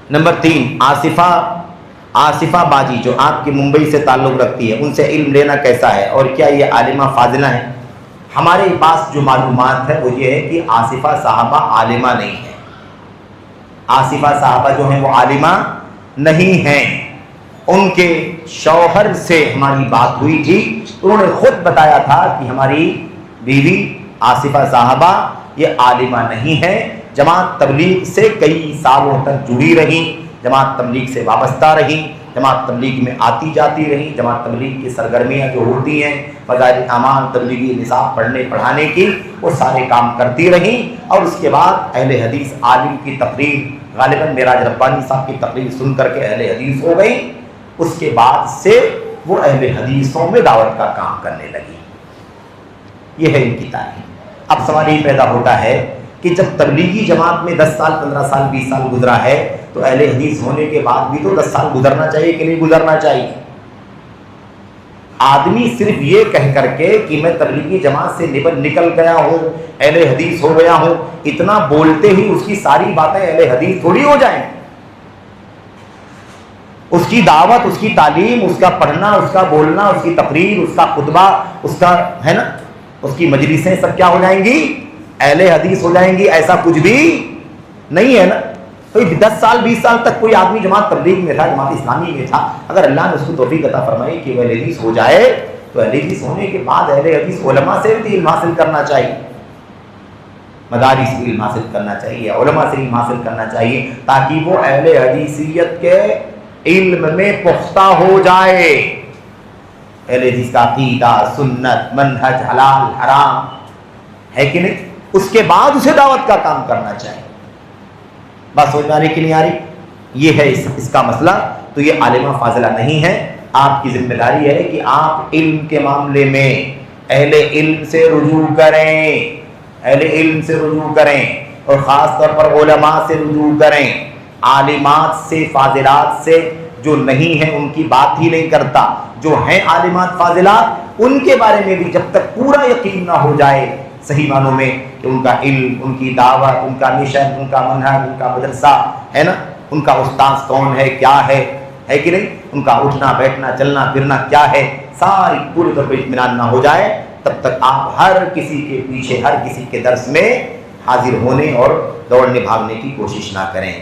Number 3، Asifa باجی جو آپ کی ممبئی سے تعلق رکھتی ہے، ان سے علم لینا کیسا ہے اور کیا یہ عالمہ فاضلہ ہیں؟ ہمارے پاس جو معلومات ہے وہ یہ ہے کہ آصفہ صاحبہ عالمہ نہیں ہے، آصفہ صاحبہ جو ہیں وہ عالمہ نہیں ہیں۔ ان کے شوہر سے ہماری بات ہوئی تھی، انہوں نے خود بتایا تھا کہ ہماری بیوی آصفہ صاحبہ یہ عالمہ نہیں ہے، جماعت تبلیغ سے کئی سالوں تک جڑی رہیں، جماعت تبلیغ سے وابستہ رہیں، جماعت تبلیغ میں آتی جاتی رہیں، جماعت تبلیغ کی سرگرمیاں جو ہوتی ہیں، فضائل اعمال، تبلیغی نصاب پڑھنے پڑھانے کی، وہ سارے کام کرتی رہیں، اور اس کے بعد اہل حدیث عالم کی تقریر، غالباً معراج ربانی صاحب کی تقریر سن کر کے اہل حدیث ہو گئی۔ اس کے بعد سے وہ اہل حدیثوں میں دعوت کا کام کرنے لگی۔ یہ ہے ان کی تاریخ۔ اب سوال یہ پیدا ہوتا ہے کہ جب تبلیغی جماعت میں 10 سال 15 سال 20 سال گزرا ہے تو اہل حدیث ہونے کے بعد بھی تو 10 سال گزرنا چاہیے کہ نہیں گزرنا چاہیے؟ آدمی صرف یہ کہہ کر کے کہ میں تبلیغی جماعت سے نکل گیا ہوں، اہل حدیث ہو گیا ہوں، اتنا بولتے ہی اس کی ساری باتیں اہل حدیث تھوڑی ہو جائیں۔ اس کی دعوت، اس کی تعلیم، اس کا پڑھنا، اس کا بولنا، اس کی تقریر، اس کا خطبہ، اس کا ہے نا، اس کی مجلسیں سب کیا ہو جائیں گی؟ اہل حدیث ہو جائیں گی۔ ایسا کچھ بھی نہیں ہے نا۔ تو 10 سال 20 سال تک کوئی آدمی جماعت تبلیغ میں تھا، جماعت اسلامی میں تھا، اگر اللہ نے اس کو توفیق عطا فرمائی کہ وہ اہل حدیث ہو جائے تو اہل حدیث ہونے کے بعد اہل حدیث علماء سے بھی علم حاصل کرنا چاہیے، مدارس سے علم حاصل کرنا چاہیے، علماء سے علم حاصل کرنا چاہیے، تاکہ وہ اہل حدیثیت کے علم میں پختہ ہو جائے۔ اہل حدیث کا عقیدہ، سنت، منہج، حلال حرام ہے کہ نہیں، اس کے بعد اسے دعوت کا کام کرنا چاہیے۔ بات سمجھ میں آ رہی کہ نہیں آ رہی؟ یہ ہے اس کا مسئلہ۔ تو یہ عالمہ فاضلہ نہیں ہے۔ آپ کی ذمہ داری ہے کہ آپ علم کے معاملے میں اہل علم سے رجوع کریں، اہل علم سے رجوع کریں، اور خاص طور پر علماء سے رجوع کریں۔ عالمات سے، فاضلات سے جو نہیں ہیں ان کی بات ہی نہیں کرتا، جو ہیں عالمات فاضلات ان کے بارے میں بھی جب تک پورا یقین نہ ہو جائے صحیح معنوں میں کہ ان کا علم، ان کی دعوت، ان کا مشن، ان کا منہج، ان کا مدرسہ ہے نا، ان کا استاذ کون ہے، کیا ہے کہ نہیں، ان کا اٹھنا بیٹھنا چلنا پھرنا کیا ہے، ساری پوری طور پر اطمینان نہ ہو جائے، تب تک آپ ہر کسی کے پیچھے، ہر کسی کے درس میں حاضر ہونے اور دوڑنے بھاگنے کی کوشش نہ کریں۔